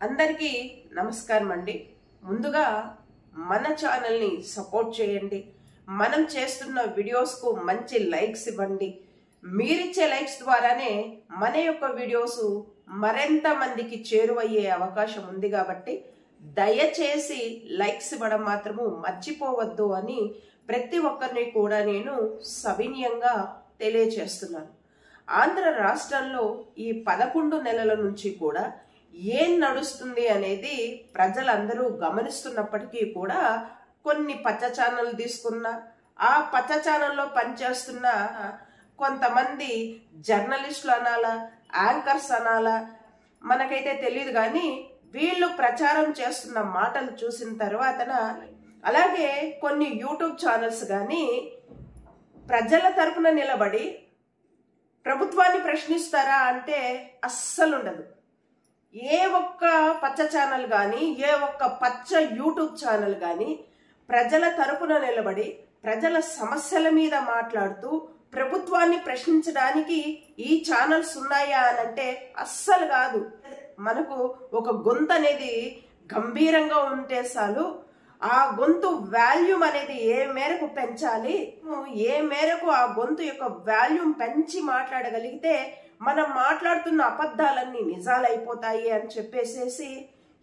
అందరికీ నమస్కారం అండి. ముందుగా మన ఛానల్ని సపోర్ట్ చేయండి. మనం చేస్తున్న వీడియోస్కు మంచి లైక్స్ ఇవ్వండి. మీరిచ్చే లైక్స్ ద్వారానే మన యొక్క వీడియోస్ మరింత మందికి చేరువయ్యే అవకాశం ఉంది కాబట్టి దయచేసి లైక్స్ ఇవ్వడం మాత్రము మర్చిపోవద్దు అని ప్రతి ఒక్కరిని కూడా నేను సవినయంగా తెలియచేస్తున్నాను. ఆంధ్ర రాష్ట్రంలో ఈ 11 నెలల నుంచి కూడా ఏం నడుస్తుంది అనేది ప్రజలందరూ గమనిస్తున్నప్పటికీ కూడా కొన్ని పచ్చ ఛానల్ తీసుకున్న ఆ పచ్చ ఛానల్లో పనిచేస్తున్న కొంతమంది జర్నలిస్టులు అనాలా, యాంకర్స్ అనాలా, మనకైతే తెలియదు. కానీ వీళ్ళు ప్రచారం చేస్తున్న మాటలు చూసిన తర్వాతన అలాగే కొన్ని యూట్యూబ్ ఛానల్స్ కానీ ప్రజల తరపున నిలబడి ప్రభుత్వాన్ని ప్రశ్నిస్తారా అంటే అస్సలు ఉండదు. ఏ ఒక్క పచ్చ ఛానల్ కానీ ఏ ఒక్క పచ్చ యూట్యూబ్ ఛానల్ కానీ ప్రజల తరపున నిలబడి ప్రజల సమస్యల మీద మాట్లాడుతూ ప్రభుత్వాన్ని ప్రశ్నించడానికి ఈ ఛానల్స్ ఉన్నాయా అని అంటే అస్సలు కాదు. మనకు ఒక గొంతు అనేది గంభీరంగా ఉంటే చాలు. ఆ గొంతు వాల్యూమ్ అనేది ఏ మేరకు పెంచాలి, ఏ మేరకు ఆ గొంతు యొక్క వాల్యూమ్ పెంచి మాట్లాడగలిగితే మనం మాట్లాడుతున్న అబద్ధాలన్నీ నిజాలైపోతాయి అని చెప్పేసేసి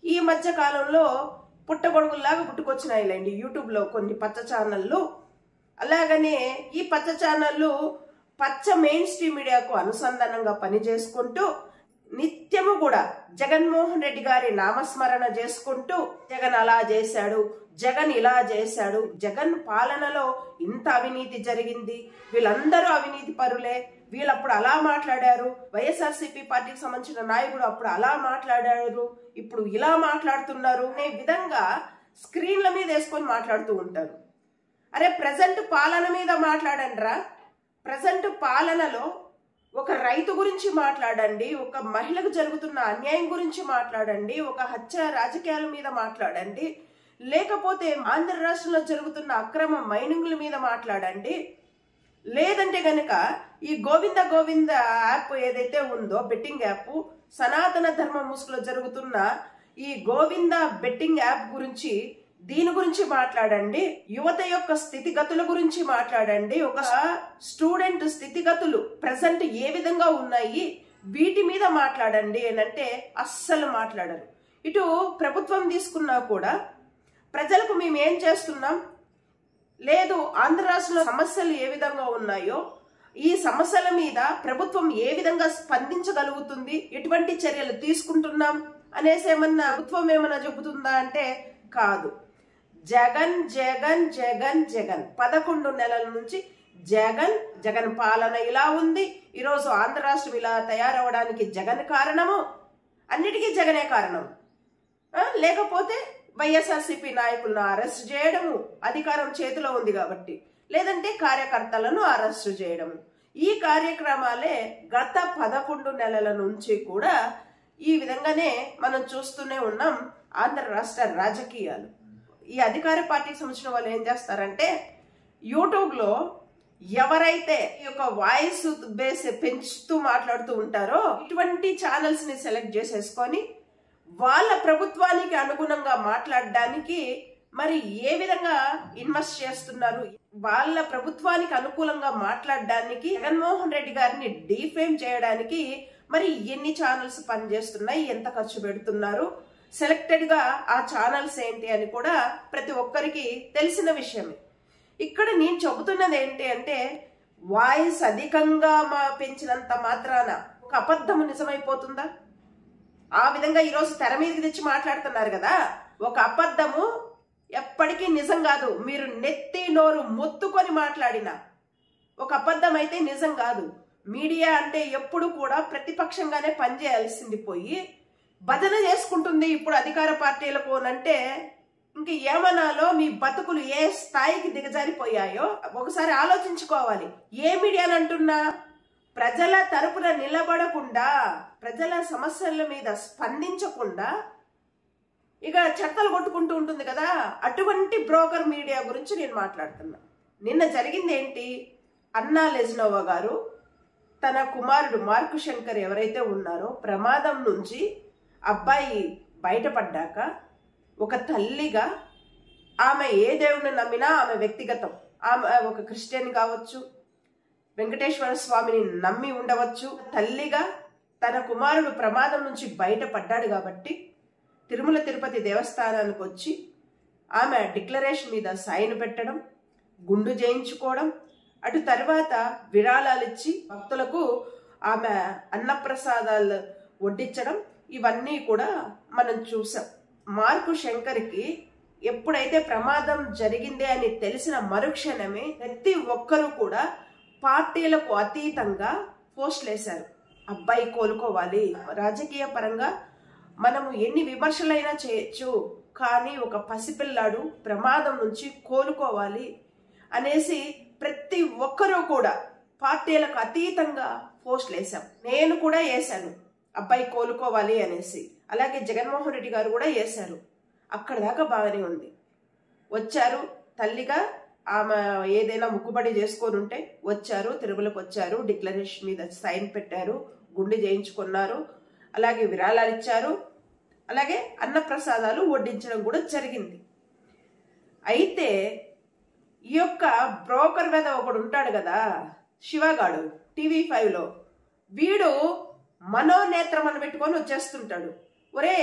ఈ మధ్య కాలంలో పుట్టగొడుగుల్లాగా పుట్టుకొచ్చినాయిలేండి యూట్యూబ్లో కొన్ని పచ్చ ఛానళ్ళు. అలాగనే ఈ పచ్చ ఛానళ్ళు పచ్చ మెయిన్ స్ట్రీమ్ మీడియాకు అనుసంధానంగా పనిచేసుకుంటూ నిత్యము కూడా జగన్మోహన్ రెడ్డి గారి నామస్మరణ చేసుకుంటూ జగన్ అలా చేశాడు, జగన్ ఇలా చేశాడు, జగన్ పాలనలో ఇంత అవినీతి జరిగింది, వీళ్ళందరూ అవినీతి పరులే, వీళ్ళప్పుడు అలా మాట్లాడారు, వైఎస్ఆర్సీపీ పార్టీకి సంబంధించిన నాయకుడు అప్పుడు అలా మాట్లాడారు, ఇప్పుడు ఇలా మాట్లాడుతున్నారు అనే విధంగా స్క్రీన్ల మీద వేసుకొని మాట్లాడుతూ ఉంటారు. అరే ప్రజెంట్ పాలన మీద మాట్లాడండిరా. ప్రజెంట్ పాలనలో ఒక రైతు గురించి మాట్లాడండి, ఒక మహిళకు జరుగుతున్న అన్యాయం గురించి మాట్లాడండి, ఒక హత్య రాజకీయాల మీద మాట్లాడండి, లేకపోతే ఆంధ్ర రాష్ట్రంలో జరుగుతున్న అక్రమ మైనింగ్ల మీద మాట్లాడండి. లేదంటే గనక ఈ గోవింద గోవింద యాప్ ఏదైతే ఉందో బెట్టింగ్ యాప్, సనాతన ధర్మ ముసుగులో జరుగుతున్న ఈ గోవింద బెట్టింగ్ యాప్ గురించి దీని గురించి మాట్లాడండి. యువత యొక్క స్థితిగతుల గురించి మాట్లాడండి. ఒక స్టూడెంట్ స్థితిగతులు ప్రెసెంట్ ఏ విధంగా ఉన్నాయి వీటి మీద మాట్లాడండి అంటే అస్సలు మాట్లాడరు. ఇటు ప్రభుత్వం తీసుకున్నా కూడా ప్రజలకు మేము ఏం చేస్తున్నాం, లేదు ఆంధ్ర రాష్ట్రంలో సమస్యలు ఏ విధంగా ఉన్నాయో ఈ సమస్యల మీద ప్రభుత్వం ఏ విధంగా స్పందించగలుగుతుంది, ఎటువంటి చర్యలు తీసుకుంటున్నాం అనేసి ఏమన్నా ప్రభుత్వం ఏమన్నా చెబుతుందా అంటే కాదు. జగన్ జగన్ జగన్ జగన్ 11 నెలల నుంచి జగన్ జగన్ పాలన ఇలా ఉంది, ఈరోజు ఆంధ్ర రాష్ట్రం ఇలా తయారవడానికి జగన్ కారణము, అన్నిటికీ జగనే కారణం. లేకపోతే వైఎస్ఆర్సీపీ నాయకులను అరెస్ట్ చేయడము, అధికారం చేతిలో ఉంది కాబట్టి, లేదంటే కార్యకర్తలను అరెస్ట్ చేయడము, ఈ కార్యక్రమాలే గత 11 నెలల నుంచి కూడా ఈ విధంగానే మనం చూస్తూనే ఉన్నాం. ఆంధ్ర రాష్ట్ర రాజకీయాలు ఈ అధికార పార్టీకి సంబంధించిన వాళ్ళు ఏం చేస్తారంటే యూట్యూబ్లో ఎవరైతే ఈ యొక్క వాయిస్ బేస్ పెంచుతూ మాట్లాడుతూ ఉంటారో ఇటువంటి ఛానల్స్ ని సెలెక్ట్ చేసేసుకొని వాళ్ళ ప్రభుత్వానికి అనుగుణంగా మాట్లాడడానికి మరి ఏ విధంగా ఇన్వెస్ట్ చేస్తున్నారు, వాళ్ళ ప్రభుత్వానికి అనుకూలంగా మాట్లాడడానికి జగన్మోహన్ రెడ్డి గారిని డీఫేమ్ చేయడానికి మరి ఎన్ని ఛానల్స్ పనిచేస్తున్నాయి, ఎంత ఖర్చు పెడుతున్నారు, సెలెక్టెడ్ గా ఆ ఛానల్స్ ఏంటి అని కూడా ప్రతి ఒక్కరికి తెలిసిన విషయమే. ఇక్కడ నేను చెబుతున్నది ఏంటి అంటే వాయిస్ అధికంగా పెంచినంత మాత్రాన ఒక అబద్ధము నిజమైపోతుందా? ఆ విధంగా ఈరోజు తెర మీదకి తెచ్చి మాట్లాడుతున్నారు కదా, ఒక అబద్ధము ఎప్పటికీ నిజం కాదు. మీరు నెత్తి నోరు మొత్తుకొని మాట్లాడిన ఒక అబద్ధం అయితే నిజం కాదు. మీడియా అంటే ఎప్పుడు కూడా ప్రతిపక్షంగానే పనిచేయాల్సింది పోయి భజన చేసుకుంటుంది ఇప్పుడు అధికార పార్టీలకు అంటే ఇంక ఏమనాలో, మీ బతుకులు ఏ స్థాయికి దిగజారిపోయాయో ఒకసారి ఆలోచించుకోవాలి. ఏ మీడియాని అంటున్నా ప్రజల తరపున నిలబడకుండా, ప్రజల సమస్యల మీద స్పందించకుండా ఇక చట్టలు కొట్టుకుంటూ ఉంటుంది కదా, అటువంటి బ్రోకర్ మీడియా గురించి నేను మాట్లాడుతున్నా. నిన్న జరిగింది ఏంటి, అన్నా లెజ్నోవా గారు తన కుమారుడు మార్కు శంకర్ ఎవరైతే ఉన్నారో ప్రమాదం నుంచి అబ్బాయి బయటపడ్డాక ఒక తల్లిగా ఆమె ఏ దేవుడిని నమ్మినా ఆమె వ్యక్తిగతం. ఆమె ఒక క్రిస్టియన్ కావచ్చు, వెంకటేశ్వర స్వామిని నమ్మి ఉండవచ్చు. తల్లిగా తన కుమారుడు ప్రమాదం నుంచి బయటపడ్డాడు కాబట్టి తిరుమల తిరుపతి దేవస్థానానికి వచ్చి ఆమె డిక్లరేషన్ మీద సైన్ పెట్టడం, గుండు చేయించుకోవడం, అటు తర్వాత విరాళాలు ఇచ్చి భక్తులకు ఆమె అన్నప్రసాదాలు వడ్డించడం, ఇవన్నీ కూడా మనం చూసాం. మార్కు శంకర్కి ఎప్పుడైతే ప్రమాదం జరిగిందే అని తెలిసిన మరుక్షణమే ప్రతి ఒక్కరూ కూడా పార్టీలకు అతీతంగా పోస్టులు వేశారు. అబ్బాయి కోలుకోవాలి. రాజకీయ పరంగా మనము ఎన్ని విమర్శలైనా చేయొచ్చు, కానీ ఒక పసిపిల్లాడు ప్రమాదం నుంచి కోలుకోవాలి అనేసి ప్రతి ఒక్కరూ కూడా పార్టీలకు అతీతంగా పోస్టులు వేశాం. నేను కూడా వేశాను, అబ్బాయి కోలుకోవాలి అనేసి. అలాగే జగన్మోహన్ రెడ్డి గారు కూడా వేశారు. అక్కడ దాకా బాగానే ఉంది. వచ్చారు తల్లిగా, ఆమె ఏదైనా ముక్కుబడి చేసుకొని ఉంటే వచ్చారు, తిరుమలకు వచ్చారు, డిక్లరేషన్ మీద సైన్ పెట్టారు, గుండె చేయించుకున్నారు, అలాగే విరాళాలు ఇచ్చారు, అలాగే అన్నప్రసాదాలు వడ్డించడం కూడా జరిగింది. అయితే ఈ యొక్క బ్రోకర్ మీద ఒకడు ఉంటాడు కదా, శివగాడు, TV5లో, వీడు మనోనేత్రం అని పెట్టుకొని వచ్చేస్తుంటాడు. ఒరే,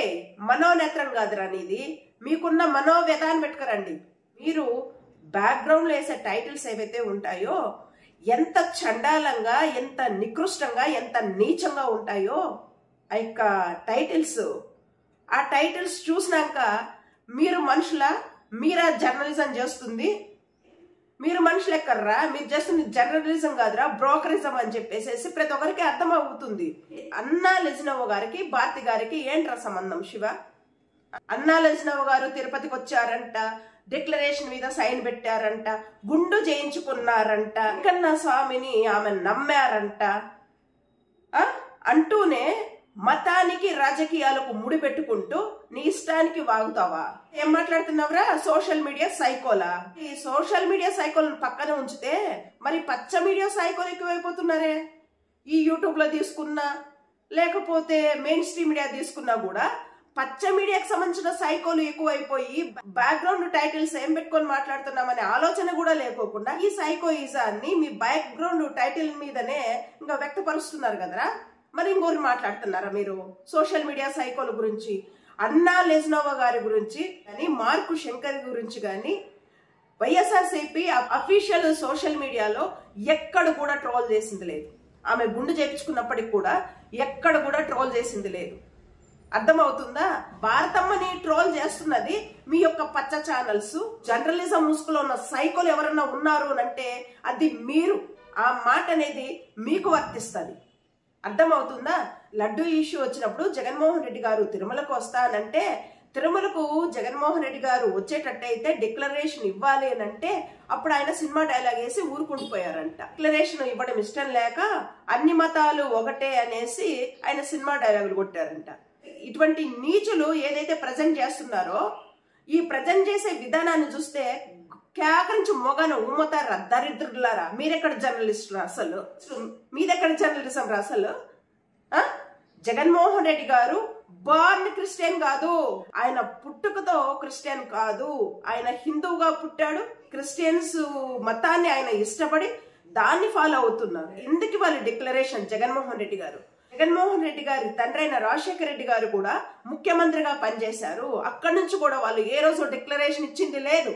మనోనేత్రం కాదురా నీది, మీకున్న మనోవ్యధాన్ని పెట్టుకురండి. మీరు బ్యాక్గ్రౌండ్లో వేసే టైటిల్స్ ఏవైతే ఉంటాయో ఎంత చండాలంగా, ఎంత నికృష్టంగా, ఎంత నీచంగా ఉంటాయో ఆ యొక్క టైటిల్స్. ఆ టైటిల్స్ చూసినాక మీరు మనుషుల, మీరా జర్నలిజం చేస్తుంది, మీరు మనుషులు ఎక్కర్రా, మీరు చేస్తుంది జర్నలిజం కాదురా, బ్రోకరిజం అని చెప్పేసి ప్రతి ఒక్కరికి అర్థం అవుతుంది. అన్నా లెజినవ్ గారికి, భారతి గారికి ఏంట్రా సంబంధం? శివ, అన్నా లెజినవ్ గారు తిరుపతికి వచ్చారంట, డిక్లరేషన్ మీద సైన్ పెట్టారంట, గుండు చేయించుకున్నారంట, వెంకన్న స్వామిని ఆమె నమ్మారంట అంటూనే మతానికి రాజకీయాలకు ముడిపెట్టుకుంటూ నీ ఇష్టానికి వాగుతావా? ఏం మాట్లాడుతున్నావురా? సోషల్ మీడియా సైకోలా? ఈ సోషల్ మీడియా సైకోలను పక్కన ఉంచితే మరి పచ్చ మీడియా సైకోలు ఎక్కువైపోతున్నారే. ఈ యూట్యూబ్ లో తీసుకున్నా, లేకపోతే మెయిన్ స్ట్రీమ్ మీడియా తీసుకున్నా కూడా పచ్చ మీడియాకి సంబంధించిన సైకోలు ఎక్కువైపోయి బ్యాక్గ్రౌండ్ టైటిల్స్ ఏం పెట్టుకొని మాట్లాడుతున్నామనే ఆలోచన కూడా లేకోకుండా ఈ సైకోయిజాన్ని మీ బ్యాక్గ్రౌండ్ టైటిల్ మీదనే ఇంకా వ్యక్తపరుస్తున్నారు కదరా. మరి ఇంకోరు మాట్లాడుతున్నారా మీరు సోషల్ మీడియా సైకోల గురించి? అన్నా లెజినోవా గారి గురించి కానీ, మార్కు శంకర్ గురించి కానీ వైఎస్ఆర్సీపీ అఫీషియల్ సోషల్ మీడియాలో ఎక్కడ కూడా ట్రోల్ చేసింది లేదు. ఆమె గుండు చేయించుకున్నప్పటికి కూడా ఎక్కడ కూడా ట్రోల్ చేసింది లేదు. అర్థమవుతుందా? భారతమ్మని ట్రోల్ చేస్తున్నది మీ యొక్క పచ్చ ఛానల్స్. జర్నలిజం ముసుగులో ఉన్న సైకోలు ఎవరన్నా ఉన్నారు అంటే అది మీరు. ఆ మాట అనేది మీకు వర్తిస్తుంది. అర్థమవుతుందా? లడ్డు ఇష్యూ వచ్చినప్పుడు జగన్మోహన్ రెడ్డి గారు తిరుమలకు వస్తానంటే, తిరుమలకు జగన్మోహన్ రెడ్డి గారు వచ్చేటట్టయితే డిక్లరేషన్ ఇవ్వాలి అని అంటే అప్పుడు ఆయన సినిమా డైలాగ్ వేసి ఊరుకుండిపోయారంట. డిక్లరేషన్ ఇవ్వడం ఇష్టం లేక అన్ని మతాలు ఒకటే అనేసి ఆయన సినిమా డైలాగులు కొట్టారంట. ఇటువంటి నీచులు ఏదైతే ప్రజెంట్ చేస్తున్నారో, ఈ ప్రజెంట్ చేసే విధానాన్ని చూస్తే కేకరించి మొగను ఉమ్మతారా దరిద్రులారా. మీరెక్కడ జర్నలిస్టులు? అసలు మీదెక్కడ జర్నలిజం రా అసలు? జగన్మోహన్ రెడ్డి గారు బార్న్ క్రిస్టియన్ కాదు, ఆయన పుట్టుకతో క్రిస్టియన్ కాదు. ఆయన హిందువుగా పుట్టాడు. క్రిస్టియన్స్ మతాన్ని ఆయన ఇష్టపడి దాన్ని ఫాలో అవుతున్నారు. ఇందుకు వాళ్ళ డిక్లరేషన్ జగన్మోహన్ రెడ్డి గారు. జగన్మోహన్ రెడ్డి గారి తండ్రి అయిన రాజశేఖర రెడ్డి గారు కూడా ముఖ్యమంత్రిగా పనిచేశారు. అక్కడి నుంచి కూడా వాళ్ళు ఏ రోజు డిక్లరేషన్ ఇచ్చింది లేదు.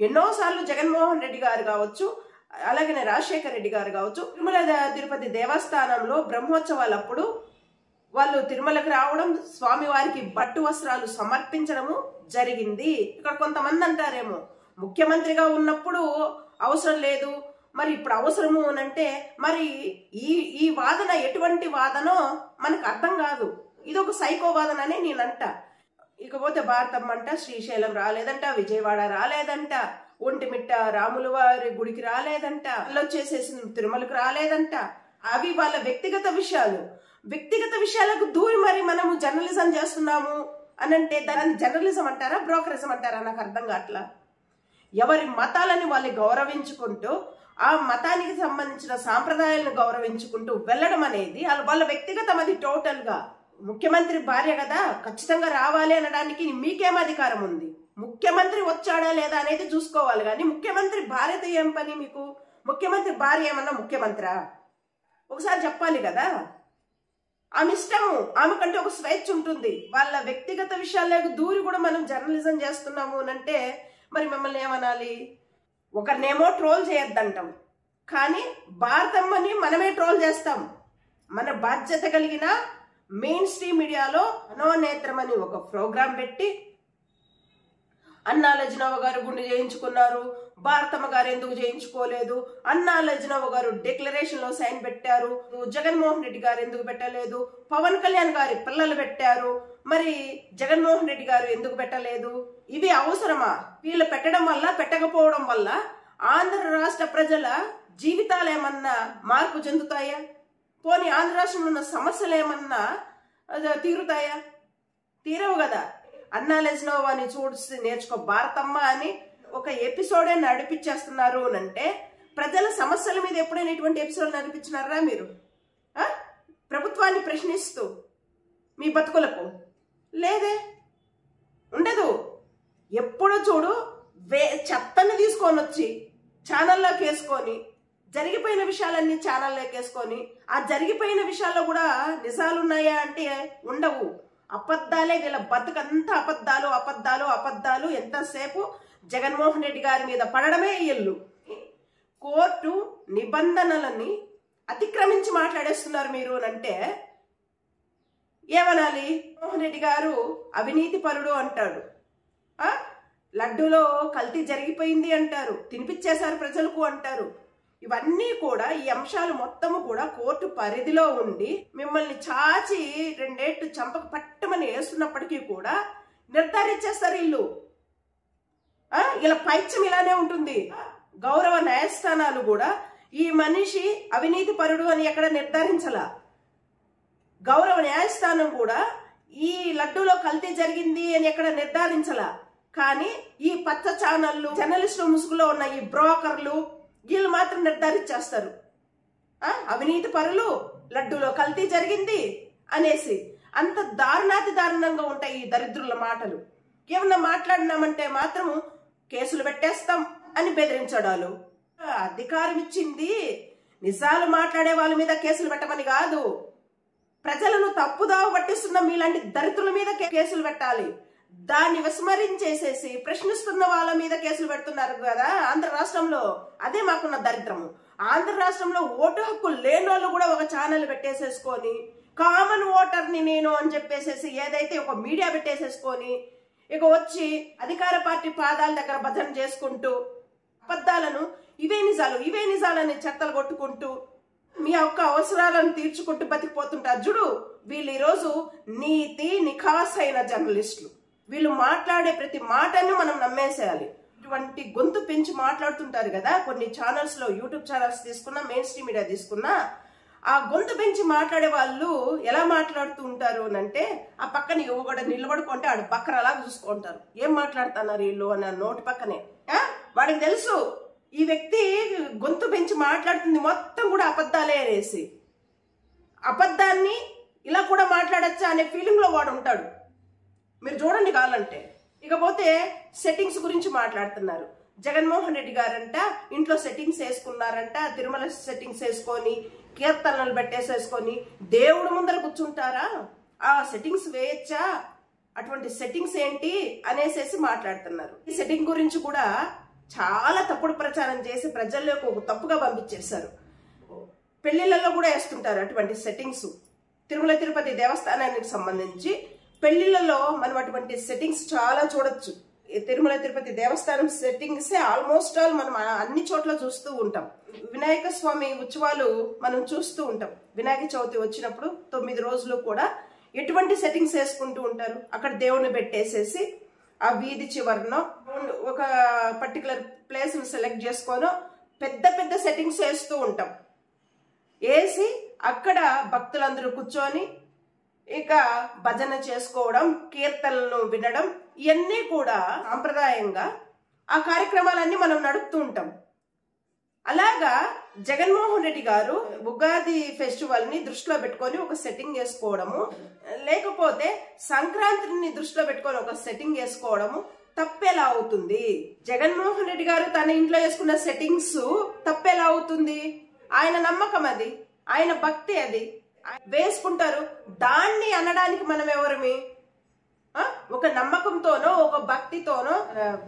ఎన్నోసార్లు జగన్మోహన్ రెడ్డి గారు కావచ్చు, అలాగే రాజశేఖర రెడ్డి గారు కావచ్చు, తిరుమల తిరుపతి దేవస్థానంలో బ్రహ్మోత్సవాలప్పుడు వాళ్ళు తిరుమలకు రావడం, స్వామివారికి పట్టు వస్త్రాలు సమర్పించడము జరిగింది. ఇక్కడ కొంతమంది అంటారేమో ముఖ్యమంత్రిగా ఉన్నప్పుడు అవసరం లేదు, మరి ఇప్పుడు అవసరము అనంటే మరి ఈ వాదన ఎటువంటి వాదనో మనకు అర్థం కాదు. ఇది ఒక సైకో వాదన అని నేనంట. ఇకపోతే భారతమ్మ అంట శ్రీశైలం రాలేదంట, విజయవాడ రాలేదంట, ఒంటిమిట్ట రాముల వారి గుడికి రాలేదంట, వచ్చేసేసి తిరుమలకు రాలేదంట. అవి వాళ్ళ వ్యక్తిగత విషయాలు. వ్యక్తిగత విషయాలకు దూరి మరి మనము జర్నలిజం చేస్తున్నాము అనంటే దాన్ని జర్నలిజం అంటారా, బ్రోకరిజం అంటారా? నాకు అర్థం కావట్లా. ఎవరి మతాలని వాళ్ళు గౌరవించుకుంటూ, ఆ మతానికి సంబంధించిన సాంప్రదాయాలను గౌరవించుకుంటూ వెళ్ళడం అనేది వాళ్ళ వ్యక్తిగతం. అది టోటల్ గా ముఖ్యమంత్రి భార్య కదా, ఖచ్చితంగా రావాలి అనడానికి మీకేం అధికారం ఉంది? ముఖ్యమంత్రి వచ్చాడా లేదా అనేది చూసుకోవాలి కానీ ముఖ్యమంత్రి భార్యతో ఏం పని మీకు? ముఖ్యమంత్రి భార్య ఏమన్నా ముఖ్యమంత్రా? ఒకసారి చెప్పాలి కదా. ఆమె ఇష్టము, ఆమెకంటే ఒక స్వేచ్ఛ ఉంటుంది. వాళ్ళ వ్యక్తిగత విషయాలకు దూరి కూడా మనం జర్నలిజం చేస్తున్నాము అంటే మరి మిమ్మల్ని ఏమనాలి? ఒకరినేమో ట్రోల్ చేయొద్దంటాం, కానీ భారతమ్మని మనమే ట్రోల్ చేస్తాం. మన బాధ్యత కలిగిన మెయిన్ స్ట్రీమ్ మీడియాలో మనోనేత్రం అని ఒక ప్రోగ్రాం పెట్టి అన్నా లజ్నవ్వ గారు గుండె చేయించుకున్నారు, భారతమ్మ గారు ఎందుకు చేయించుకోలేదు, అన్నా లజ్నవ్వ గారు డిక్లరేషన్ లో సైన్ పెట్టారు, జగన్మోహన్ రెడ్డి గారు ఎందుకు పెట్టలేదు, పవన్ కళ్యాణ్ గారి పిల్లలు పెట్టారు, మరి జగన్మోహన్ రెడ్డి గారు ఎందుకు పెట్టలేదు? ఇవి అవసరమా? వీళ్ళు పెట్టడం వల్ల పెట్టకపోవడం వల్ల ఆంధ్ర రాష్ట్ర ప్రజల జీవితాలు ఏమన్నా మార్పు చెందుతాయా? పోనీ ఆంధ్ర రాష్ట్రంలో ఉన్న సమస్యలు ఏమన్నా తీరుతాయా? తీరవు కదా. అన్నా లజ్నవ్వ అని చూసి నేర్చుకో భారతమ్మ అని ఒక ఎపిసోడే నడిపించేస్తున్నారు అంటే ప్రజల సమస్యల మీద ఎప్పుడైనా ఇటువంటి ఎపిసోడ్ నడిపించినారా మీరు? ప్రభుత్వాన్ని ప్రశ్నిస్తూ మీ బతుకులకు లేదే, ఉండదు. ఎప్పుడు చూడు చెత్తని తీసుకొని వచ్చి ఛానల్లోకి వేసుకొని జరిగిపోయిన విషయాలన్నీ ఛానల్లోకి వేసుకొని ఆ జరిగిపోయిన విషయాల్లో కూడా నిజాలున్నాయా అంటే ఉండవు. అబద్ధాలే, వీళ్ళ బతుకంతా అబద్ధాలు అబద్ధాలు అబద్ధాలు. ఎంతసేపు జగన్మోహన్ రెడ్డి గారి మీద పడడమే ఇల్లు. కోర్టు నిబంధనలని అతిక్రమించి మాట్లాడేస్తున్నారు మీరు అంటే ఏమనాలి? మోహన్ రెడ్డి గారు అవినీతి పరుడు అంటాడు, లడ్డూలో కల్తీ జరిగిపోయింది అంటారు, తినిపించేశారు ప్రజలకు అంటారు. ఇవన్నీ కూడా, ఈ అంశాలు మొత్తము కూడా కోర్టు పరిధిలో ఉండి మిమ్మల్ని చాచి రెండేట్లు చంపక పట్టమని వేస్తున్నప్పటికీ కూడా నిర్ధారించేస్తారు వీళ్ళు. ఇలా పైత్యం ఇలానే ఉంటుంది. గౌరవ న్యాయస్థానాలు కూడా ఈ మనిషి అవినీతి పరుడు అని ఎక్కడ నిర్ధారించలా. గౌరవ న్యాయస్థానం కూడా ఈ లడ్డూలో కల్తీ జరిగింది అని ఎక్కడ నిర్ధారించలా. కానీ ఈ పచ్చ ఛానళ్ళు, జర్నలిస్టుల ముసుగులో ఉన్న ఈ బ్రోకర్లు వీళ్ళు మాత్రం నిర్ధారించేస్తారు. అవినీతి పరులు, లడ్డూలో కల్తీ జరిగింది అనేసి. అంత దారుణాతి దారుణంగా ఉంటాయి ఈ దరిద్రుల మాటలు. ఏమన్నా మాట్లాడినామంటే మాత్రము కేసులు పెట్టేస్తాం అని బెదిరించడాలు. అధికారం ఇచ్చింది నిజాలు మాట్లాడే వాళ్ళ మీద కేసులు పెట్టమని కాదు, ప్రజలను తప్పుదావ పట్టిస్తున్న మీలాంటి దరిద్రుల మీద కేసులు పెట్టాలి. దాన్ని విస్మరించేసేసి ప్రశ్నిస్తున్న వాళ్ళ మీద కేసులు పెడుతున్నారు కదా ఆంధ్ర రాష్ట్రంలో. అదే మాకున్న దరిద్రము. ఆంధ్ర రాష్ట్రంలో ఓటు హక్కు లేని వాళ్ళు కూడా ఒక ఛానల్ పెట్టేసేసుకొని కామన్ ఓటర్ని నేను అని చెప్పేసేసి ఏదైతే ఒక మీడియా పెట్టేసేసుకొని ఇక వచ్చి అధికార పార్టీ పాదాల దగ్గర భజన చేసుకుంటూ అబద్ధాలను ఇవే నిజాలని చెత్తలు కొట్టుకుంటూ మీ యొక్క అవసరాలను తీర్చుకుంటూ బతికిపోతుంటారు. చూడు, వీళ్ళు ఈరోజు నీతి నిఖాసైన జర్నలిస్టులు. వీళ్ళు మాట్లాడే ప్రతి మాటను మనం నమ్మేసేయాలి. ఇటువంటి గొంతు పెంచి మాట్లాడుతుంటారు కదా కొన్ని ఛానల్స్ లో, యూట్యూబ్ ఛానల్స్ తీసుకున్నా, మెయిన్ స్ట్రీమ్ మీడియా తీసుకున్నా, ఆ గొంతు పెంచి మాట్లాడే వాళ్ళు ఎలా మాట్లాడుతూ ఉంటారు అంటే ఆ పక్కన యువగడ నిలబడుకుంటే ఆడు బక్కరలాగా చూసుకుంటారు. ఏం మాట్లాడుతున్నారు వీళ్ళు అన్న నోటి పక్కనే. వాడికి తెలుసు ఈ వ్యక్తి గొంతు పెంచి మాట్లాడుతుంది మొత్తం కూడా అబద్ధాలే అనేసి. అబద్ధాన్ని ఇలా కూడా మాట్లాడచ్చా అనే ఫీలింగ్ లో వాడు ఉంటాడు. మీరు చూడండి కావాలంటే. ఇకపోతే సెట్టింగ్స్ గురించి మాట్లాడుతున్నారు. జగన్మోహన్ రెడ్డి గారంట ఇంట్లో సెట్టింగ్స్ వేసుకున్నారంట, తిరుమల సెట్టింగ్స్ వేసుకొని కీర్తనలు పెట్టేసేసుకొని దేవుడు ముందర కూర్చుంటారా? ఆ సెట్టింగ్స్ వేయచ్చా? అటువంటి సెట్టింగ్స్ ఏంటి అనేసేసి మాట్లాడుతున్నారు. ఈ సెట్టింగ్ గురించి కూడా చాలా తప్పుడు ప్రచారం చేసి ప్రజల్లోకి ఒక తప్పుగా పంపించేశారు. పెళ్లిళ్లలో కూడా వేస్తుంటారు అటువంటి సెట్టింగ్స్. తిరుమల తిరుపతి దేవస్థానానికి సంబంధించి పెళ్లిళ్లలో మనం అటువంటి సెట్టింగ్స్ చాలా చూడొచ్చు. తిరుమల తిరుపతి దేవస్థానం సెట్టింగ్సే ఆల్మోస్ట్ ఆల్ మనం అన్ని చోట్ల చూస్తూ ఉంటాం. వినాయక స్వామి ఉత్సవాలు మనం చూస్తూ ఉంటాం. వినాయక చవితి వచ్చినప్పుడు 9 రోజులు కూడా ఎటువంటి సెట్టింగ్స్ వేసుకుంటూ ఉంటారు. అక్కడ దేవుణ్ణి పెట్టేసేసి ఆ వీధి చివరనో ఒక పర్టికులర్ ప్లేస్ సెలెక్ట్ చేసుకోనో పెద్ద పెద్ద సెట్టింగ్స్ వేస్తూ ఉంటాం. వేసి అక్కడ భక్తులందరూ కూర్చొని ఇక భజన చేసుకోవడం, కీర్తనలను వినడం, ఇవన్నీ కూడా సాంప్రదాయంగా ఆ కార్యక్రమాలన్నీ మనం నడుపుతూ ఉంటాం. అలాగా జగన్మోహన్ రెడ్డి గారు ఉగాది ఫెస్టివల్ ని దృష్టిలో పెట్టుకొని ఒక సెట్టింగ్ వేసుకోవడము, లేకపోతే సంక్రాంతిని దృష్టిలో పెట్టుకొని ఒక సెట్టింగ్ వేసుకోవడము తప్పెలా అవుతుంది? జగన్మోహన్ రెడ్డి గారు తన ఇంట్లో వేసుకున్న సెట్టింగ్స్ తప్పెలా అవుతుంది? ఆయన నమ్మకం అది, ఆయన భక్తి అది, వేసుకుంటారు. దాన్ని అనడానికి మనం ఎవరమి? ఒక నమ్మకంతోనో ఒక భక్తితోనో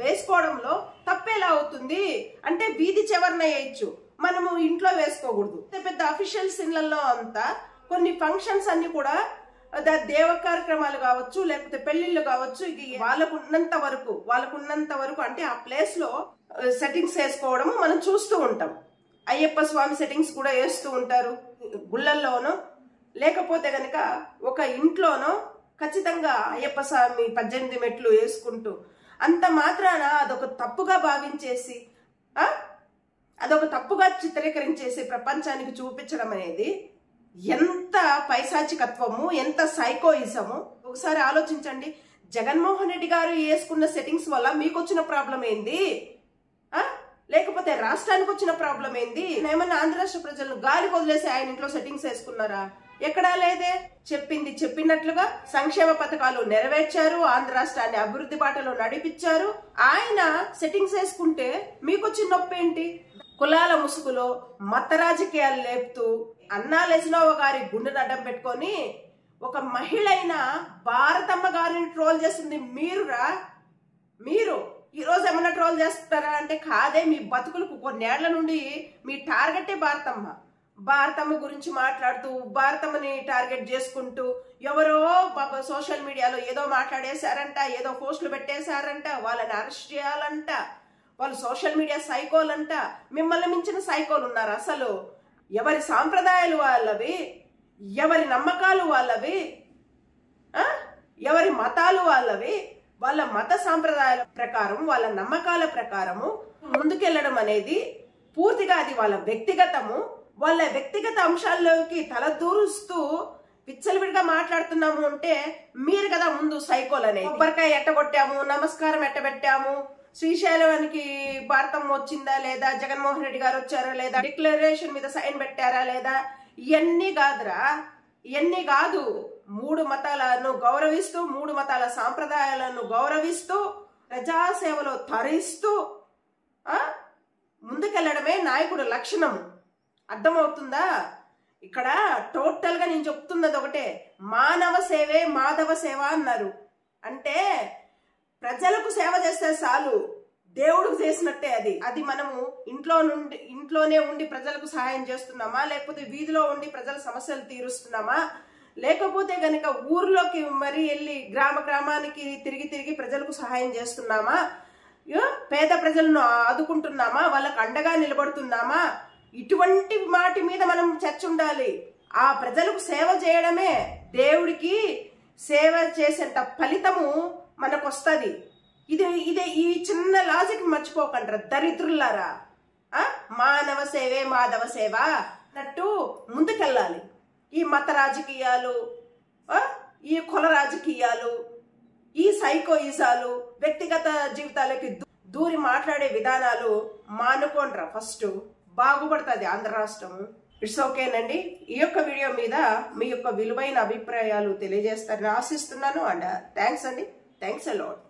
వేసుకోవడంలో తప్పేలా అవుతుంది? అంటే వీధి చివరన వేయచ్చు, మనము ఇంట్లో వేసుకోకూడదు. పెద్ద అఫీషియల్ సీన్లలో అంతా కొన్ని ఫంక్షన్స్ అన్ని కూడా దేవ కార్యక్రమాలు కావచ్చు, లేకపోతే పెళ్లిళ్ళు కావచ్చు, వాళ్ళకున్నంత వరకు అంటే ఆ ప్లేస్ లో సెట్టింగ్స్ వేసుకోవడము మనం చూస్తూ ఉంటాం. అయ్యప్ప స్వామి సెట్టింగ్స్ కూడా వేస్తూ ఉంటారు గుళ్ళల్లోనో, లేకపోతే గనక ఒక ఇంట్లోనో ఖచ్చితంగా అయ్యప్ప స్వామి 18 మెట్లు వేసుకుంటూ, అంత మాత్రాన అదొక తప్పుగా భావించేసి అదొక తప్పుగా చిత్రీకరించేసి ప్రపంచానికి చూపించడం అనేది ఎంత పైశాచికత్వము, ఎంత సైకోయిజము ఒకసారి ఆలోచించండి. జగన్మోహన్ రెడ్డి గారు వేసుకున్న సెట్టింగ్స్ వల్ల మీకు వచ్చిన ప్రాబ్లం ఏంది? లేకపోతే రాష్ట్రానికి వచ్చిన ప్రాబ్లం ఏంది? ఏమన్నా ఆంధ్ర రాష్ట్ర ప్రజలను గాలికి వదిలేసి ఆయన ఇంట్లో సెట్టింగ్స్ వేసుకున్నారా? ఎక్కడా లేదే. చెప్పింది చెప్పినట్లుగా సంక్షేమ పథకాలు నెరవేర్చారు, ఆంధ్ర రాష్ట్రాన్ని అభివృద్ధి బాటలో నడిపించారు. ఆయన సెట్టింగ్స్ వేసుకుంటే మీకు వచ్చిన నొప్పి ఏంటి? కులాల ముసుగులో మత రాజకీయాలు లేపుతూ అన్నాలేసినవ గారి గుండెను అడ్డం పెట్టుకొని ఒక మహిళ అయిన భారతమ్మ గారిని ట్రోల్ చేస్తుంది మీరురా. మీరు ఈ రోజు ఏమన్నా ట్రోల్ చేస్తారా అంటే కాదే. మీ బతుకులకు కొన్నేళ్ల నుండి మీ టార్గెటే భారతమ్మ గురించి మాట్లాడుతూ, భారతమ్మని టార్గెట్ చేసుకుంటూ, ఎవరో సోషల్ మీడియాలో ఏదో మాట్లాడేశారంట, ఏదో పోస్టులు పెట్టేశారంట, వాళ్ళని అరెస్ట్ చేయాలంట, వాళ్ళు సోషల్ మీడియా సైకోలంట. మిమ్మల్ని మించిన సైకోలు ఉన్నారు అసలు? ఎవరి సాంప్రదాయాలు వాళ్ళవి, ఎవరి నమ్మకాలు వాళ్ళవి, ఎవరి మతాలు వాళ్ళవి. వాళ్ళ మత సాంప్రదాయాల ప్రకారం, వాళ్ళ నమ్మకాల ప్రకారము ముందుకెళ్లడం అనేది పూర్తిగా అది వాళ్ళ వ్యక్తిగతము. వాళ్ళ వ్యక్తిగత అంశాల్లోకి తలదూరుస్తూ విచ్చలవిడిగా మాట్లాడుతున్నాము అంటే మీరు కదా ముందు సైకోల్ అనేది. కొబ్బరికాయ ఎట్టగొట్టాము, నమస్కారం ఎట్టబెట్టాము, శ్రీశైలానికి భారతం వచ్చిందా లేదా, జగన్మోహన్ రెడ్డి గారు వచ్చారా లేదా, డిక్లరేషన్ మీద సైన్ పెట్టారా లేదా, ఇవన్నీ కాదురా. ఇవన్నీ కాదు. 3 మతాలను గౌరవిస్తూ, 3 మతాల సాంప్రదాయాలను గౌరవిస్తూ, ప్రజాసేవలో తరిస్తూ ముందుకెళ్లడమే నాయకుడు లక్షణం. అర్థమవుతుందా? ఇక్కడ టోటల్ గా నేను చెప్తున్నది ఒకటే, మానవ సేవే మాధవ సేవ అన్నారు. అంటే ప్రజలకు సేవ చేస్తే చాలు, దేవుడికి చేసినట్టే అది మనము ఇంట్లోనే ఉండి ప్రజలకు సహాయం చేస్తున్నామా, లేకపోతే వీధిలో ఉండి ప్రజల సమస్యలు తీరుస్తున్నామా, లేకపోతే గనక ఊర్లోకి మరి వెళ్ళి గ్రామానికి తిరిగి ప్రజలకు సహాయం చేస్తున్నామా, పేద ప్రజలను ఆదుకుంటున్నామా, వాళ్ళకు అండగా నిలబడుతున్నామా, ఇటువంటి వాటి మీద మనం చర్చ ఉండాలి. ఆ ప్రజలకు సేవ చేయడమే దేవుడికి సేవ చేసేంత ఫలితము మనకు వస్తుంది. ఇదే ఈ చిన్న లాజిక్ మర్చిపోకంటారా దరిద్రులారా. మానవ సేవే మాధవ సేవ అన్నట్టు ముందుకెళ్ళాలి. ఈ మత రాజకీయాలు, ఈ కుల రాజకీయాలు, ఈ సైకోయిజాలు, వ్యక్తిగత జీవితాలకి దూరి మాట్లాడే విధానాలు మానుకోండ్రా. ఫస్ట్ బాగుపడుతుంది ఆంధ్ర రాష్ట్రం. ఇట్స్ ఓకేనండి. ఈ యొక్క వీడియో మీద మీ యొక్క విలువైన అభిప్రాయాలు తెలియజేస్తారని ఆశిస్తున్నాను. అండ్ థ్యాంక్స్ అండి. Thanks a lot.